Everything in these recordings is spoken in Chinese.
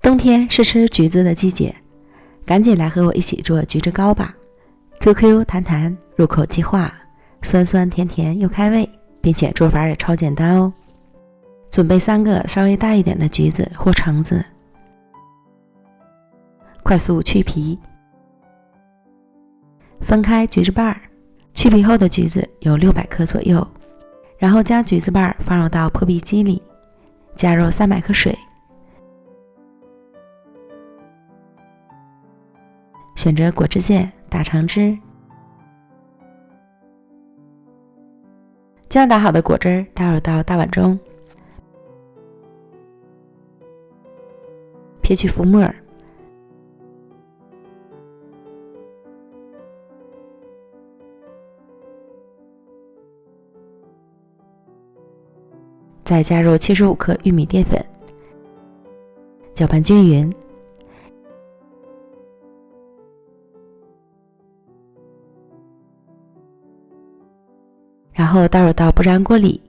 冬天是吃橘子的季节，赶紧来和我一起做橘子糕吧。 QQ 弹弹，入口即化，酸酸甜甜又开胃，并且做法也超简单哦。准备3个稍微大一点的橘子或橙子，快速去皮，分开橘子瓣，去皮后的橘子有600克左右，然后将橘子瓣放入到破壁机里，加入300克水，选择果汁键打成汁，将打好的果汁倒入到大碗中，撇去浮沫，再加入75克玉米淀粉，搅拌均匀，然后倒入到不粘锅里，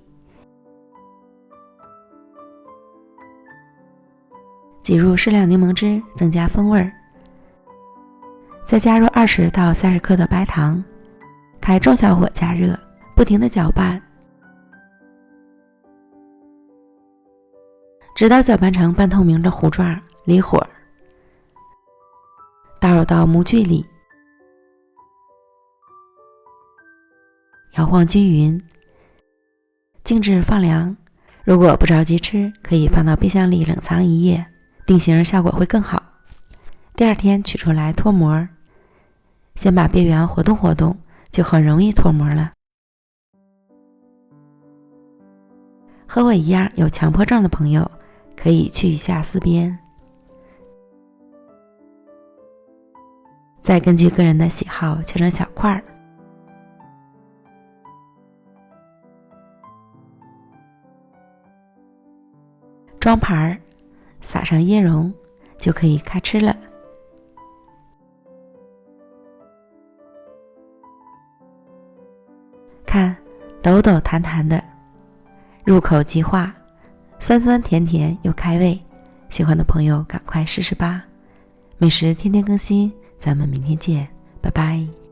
挤入适量柠檬汁增加风味，再加入20到30克的白糖，开中小火加热，不停地搅拌，直到搅拌成半透明的糊状，离火，倒入到模具里，摇晃均匀，静置放凉。如果不着急吃，可以放到冰箱里冷藏1夜，定型效果会更好。第2天取出来脱模，先把边缘活动活动，就很容易脱模了。和我一样有强迫症的朋友，可以去一下4边，再根据个人的喜好切成小块，装盘，撒上椰蓉，就可以开吃了。看，抖抖弹弹的，入口即化，酸酸甜甜又开胃，喜欢的朋友赶快试试吧。美食天天更新，咱们明天见，拜拜。